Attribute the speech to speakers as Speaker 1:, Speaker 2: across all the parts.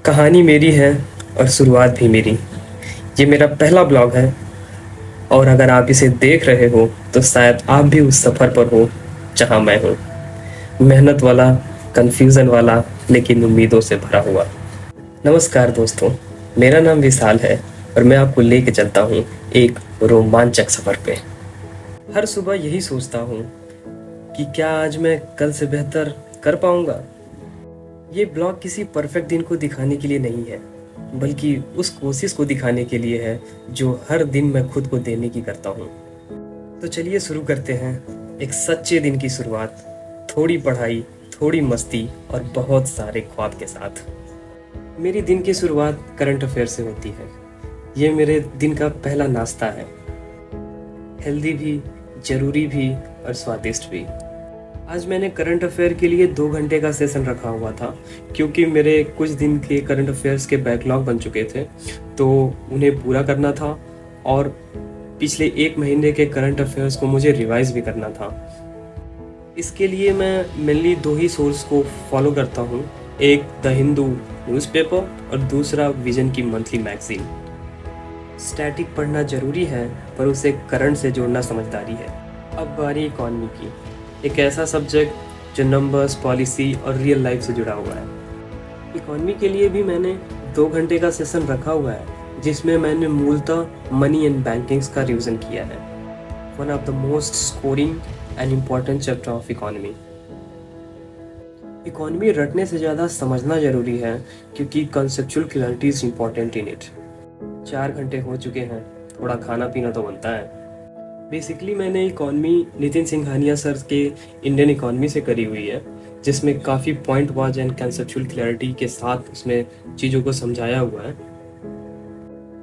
Speaker 1: कहानी मेरी है और शुरुआत भी मेरी। ये मेरा पहला ब्लॉग है और अगर आप इसे देख रहे हो तो शायद आप भी उस सफ़र पर हो जहाँ मैं हूँ। मेहनत वाला, कन्फ्यूज़न वाला, लेकिन उम्मीदों से भरा हुआ। नमस्कार दोस्तों, मेरा नाम विशाल है और मैं आपको लेके चलता हूँ एक रोमांचक सफ़र पे। हर सुबह यही सोचता हूँ कि क्या आज मैं कल से बेहतर कर पाऊँगा। ये ब्लॉग किसी परफेक्ट दिन को दिखाने के लिए नहीं है, बल्कि उस कोशिश को दिखाने के लिए है जो हर दिन मैं खुद को देने की करता हूँ। तो चलिए शुरू करते हैं एक सच्चे दिन की शुरुआत, थोड़ी पढ़ाई, थोड़ी मस्ती और बहुत सारे ख्वाब के साथ। मेरी दिन की शुरुआत करंट अफेयर से होती है। ये मेरे दिन का पहला नाश्ता है, हेल्दी भी, ज़रूरी भी और स्वादिष्ट भी। आज मैंने करंट अफेयर के लिए 2 घंटे का सेशन रखा हुआ था, क्योंकि मेरे कुछ दिन के करंट अफेयर्स के बैकलॉग बन चुके थे, तो उन्हें पूरा करना था और पिछले 1 महीने के करंट अफेयर्स को मुझे रिवाइज भी करना था। इसके लिए मैं मेनली 2 ही सोर्स को फॉलो करता हूँ, एक द हिंदू न्यूज़पेपर और दूसरा विजन की मंथली मैगजीन। स्टैटिक पढ़ना ज़रूरी है, पर उसे करंट से जोड़ना समझदारी है। अब बारी इकॉनमी की, एक ऐसा सब्जेक्ट जो नंबर्स, पॉलिसी और रियल लाइफ से जुड़ा हुआ है। इकॉनमी के लिए भी मैंने 2 घंटे का सेशन रखा हुआ है, जिसमें मैंने मूलतः मनी एंड बैंकिंग्स का रिवीजन किया है। One of the most scoring and important chapter of economy. Economy रटने से ज़्यादा समझना ज़रूरी है, क्योंकि conceptual clarity is important in it. 4 घंटे हो चुके हैं, थोड़ा खाना पीना तो बनता है। बेसिकली मैंने इकॉनमी नितिन सिंघानिया सर के इंडियन इकॉनमी से करी हुई है, जिसमें काफ़ी point wise and conceptual clarity के साथ उसमें चीज़ों को समझाया हुआ है।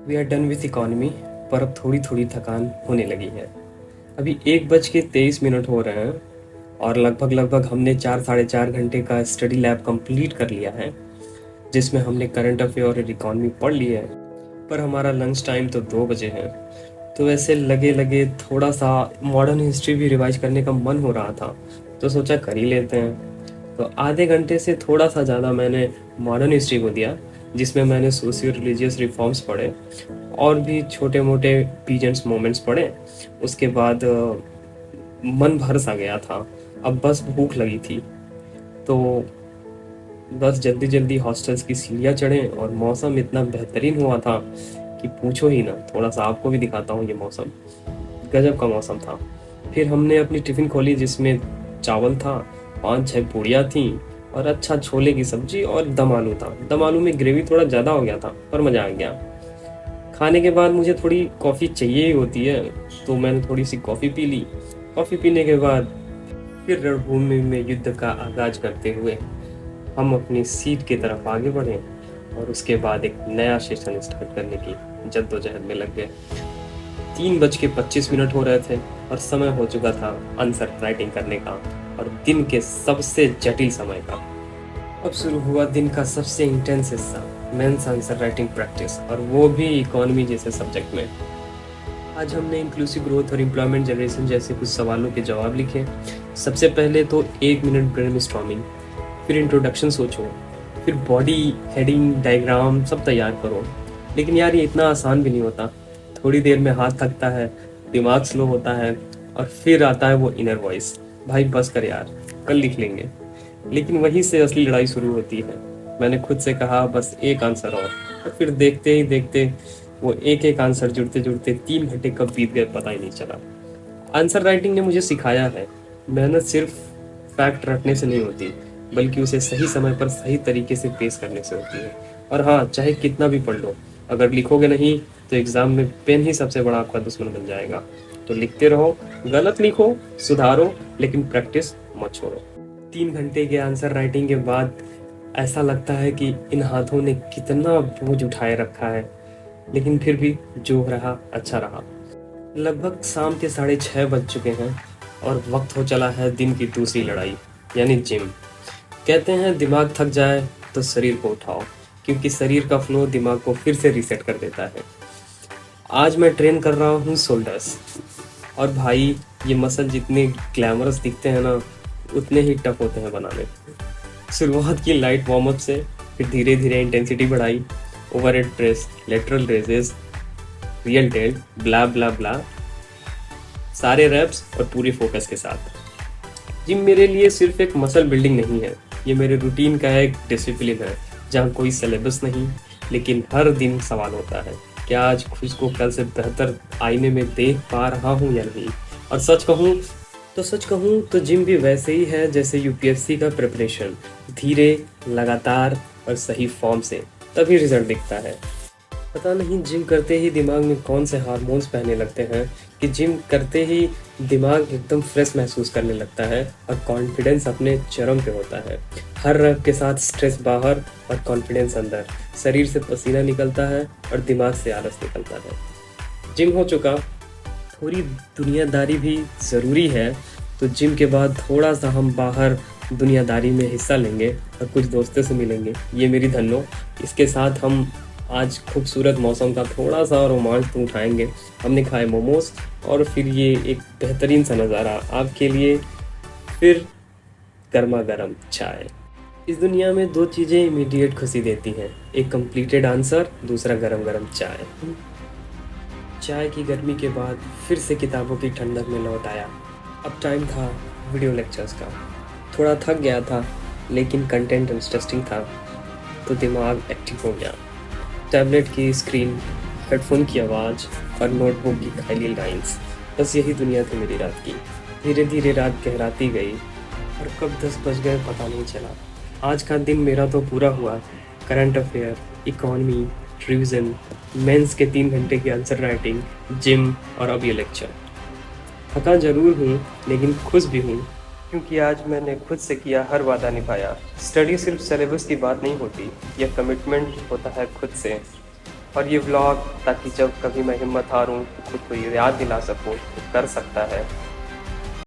Speaker 1: We are done with economy, पर अब थोड़ी थोड़ी थकान होने लगी है। अभी 1:23 हो रहे हैं और लगभग हमने 4-4.5 घंटे का स्टडी लैब कंप्लीट कर लिया है, जिसमें हमने करंट अफेयर और इकॉनमी पढ़ ली है। पर हमारा लंच टाइम तो 2 बजे है, तो वैसे लगे थोड़ा सा मॉडर्न हिस्ट्री भी रिवाइज करने का मन हो रहा था, तो सोचा कर ही लेते हैं। तो आधे घंटे से थोड़ा सा ज़्यादा मैंने मॉडर्न हिस्ट्री को दिया, जिसमें मैंने सोशियो रिलीजियस रिफॉर्म्स पढ़े और भी छोटे मोटे पीजेंट्स मोमेंट्स पढ़े। उसके बाद मन भर सा गया था, अब बस भूख लगी थी, तो बस जल्दी जल्दी हॉस्टल्स की सीढ़ियाँ चढ़े और मौसम इतना बेहतरीन हुआ था कि पूछो ही ना। थोड़ा सा आपको भी दिखाता हूँ, ये मौसम गजब का मौसम था। फिर हमने अपनी टिफ़िन खोली, जिसमें चावल था, 5-6 पूड़ियाँ थी और अच्छा छोले की सब्जी और दम आलू था। दम आलू में ग्रेवी थोड़ा ज़्यादा हो गया था, पर मज़ा आ गया। खाने के बाद मुझे थोड़ी कॉफ़ी चाहिए ही होती है, तो मैंने थोड़ी सी कॉफ़ी पी ली। कॉफ़ी पीने के बाद फिर रणभूमि में युद्ध का आगाज करते हुए हम अपनी सीट की तरफ आगे बढ़े और उसके बाद एक नया सेशन स्टार्ट करने की जद्दोजहद में लग गए। 3:25 हो रहे थे और समय हो चुका था आंसर राइटिंग करने का, और दिन के सबसे जटिल समय का। अब शुरू हुआ दिन का सबसे इंटेंस हिस्सा, मेंस आंसर राइटिंग प्रैक्टिस, और वो भी इकोनॉमी जैसे सब्जेक्ट में। आज हमने इंक्लूसिव ग्रोथ और एम्प्लॉयमेंट जनरेशन जैसे कुछ सवालों के जवाब लिखे। सबसे पहले तो 1 मिनट ब्रेनस्टॉर्मिंग, फिर इंट्रोडक्शन सोचो, फिर बॉडी, हेडिंग, डायग्राम सब तैयार करो। लेकिन यार ये इतना आसान भी नहीं होता। थोड़ी देर में हाथ थकता है, दिमाग स्लो होता है और फिर आता है वो इनर वॉइस, भाई बस कर यार, कल लिख लेंगे। लेकिन वहीं से असली लड़ाई शुरू होती है। मैंने खुद से कहा बस एक आंसर और फिर देखते ही देखते वो एक एक आंसर जुड़ते जुड़ते 3 घंटे कब बीत गए पता ही नहीं चला। आंसर राइटिंग ने मुझे सिखाया है, मेहनत सिर्फ फैक्ट रटने से नहीं होती, बल्कि उसे सही समय पर सही तरीके से पेश करने से होती है। और हाँ, चाहे कितना भी पढ़ लो, अगर लिखोगे नहीं तो एग्ज़ाम में पेन ही सबसे बड़ा आपका दुश्मन बन जाएगा। तो लिखते रहो, गलत लिखो, सुधारो, लेकिन प्रैक्टिस मत छोड़ो। 3 घंटे के आंसर राइटिंग के बाद ऐसा लगता है कि इन हाथों ने कितना बोझ उठाए रखा है, लेकिन फिर भी जो रहा अच्छा रहा। लगभग शाम के 6:30 बज चुके हैं और वक्त हो चला है दिन की दूसरी लड़ाई, यानी जिम। कहते हैं दिमाग थक जाए तो शरीर को उठाओ, क्योंकि शरीर का फ्लो दिमाग को फिर से रीसेट कर देता है। आज मैं ट्रेन कर रहा हूँ शोल्डर्स, और भाई ये मसल जितने ग्लैमरस दिखते हैं ना, उतने ही टफ होते हैं बनाने। शुरुआत की लाइट वार्म अप से फिर धीरे धीरे इंटेंसिटी बढ़ाई, overhead press, lateral raises, rear delt, blah blah blah, सारे रैप्स और पूरी फोकस के साथ। जिम मेरे लिए सिर्फ एक मसल बिल्डिंग नहीं है, ये मेरे रूटीन का एक डिसिप्लिन है जहाँ कोई सिलेबस नहीं, लेकिन हर दिन सवाल होता है क्या आज खुद को कल से बेहतर आईने में देख पा रहा हूँ या नहीं। और सच कहूँ तो जिम भी वैसे ही है जैसे यूपीएससी का प्रिपरेशन, धीरे, लगातार और सही फॉर्म से तभी रिजल्ट दिखता है। पता नहीं जिम करते ही दिमाग में कौन से हार्मोन्स बहने लगते हैं कि जिम करते ही दिमाग एकदम फ्रेश महसूस करने लगता है और कॉन्फिडेंस अपने चरम पे होता है। हर रैप के साथ स्ट्रेस बाहर और कॉन्फिडेंस अंदर, शरीर से पसीना निकलता है और दिमाग से आलस निकलता है। जिम हो चुका, थोड़ी दुनियादारी भी ज़रूरी है, तो जिम के बाद थोड़ा सा हम बाहर दुनियादारी में हिस्सा लेंगे और कुछ दोस्तों से मिलेंगे। ये मेरी धन्नो, इसके साथ हम आज खूबसूरत मौसम का थोड़ा सा रोमांच तो उठाएंगे। हमने खाए मोमोज और फिर ये एक बेहतरीन सा नज़ारा आपके लिए, फिर गर्मा गर्म चाय। इस दुनिया में दो चीज़ें इमीडिएट खुशी देती हैं, एक कंप्लीटेड आंसर, दूसरा गरम गरम चाय। चाय की गर्मी के बाद फिर से किताबों की ठंडक में लौट आया। अब टाइम था वीडियो लेक्चर्स का। थोड़ा थक गया था लेकिन कंटेंट इंटरेस्टिंग था तो दिमाग एक्टिव हो गया। टैबलेट की स्क्रीन, हेडफोन की आवाज़ और नोटबुक की खाली लाइंस, बस यही दुनिया थी मेरी रात की। धीरे धीरे रात गहराती गई और कब 10 बज गए पता नहीं चला। आज का दिन मेरा तो पूरा हुआ। Current affair, economy, revision, mains के 3 घंटे की आंसर राइटिंग, जिम और अब ये लेक्चर। थका जरूर हूँ लेकिन खुश भी हूँ क्योंकि आज मैंने खुद से किया हर वादा निभाया। स्टडी सिर्फ सिलेबस की बात नहीं होती, यह कमिटमेंट होता है खुद से। और ये व्लॉग ताकि जब कभी मैं हिम्मत हारूँ तो खुद को ये याद दिला सकूँ तो कर सकता है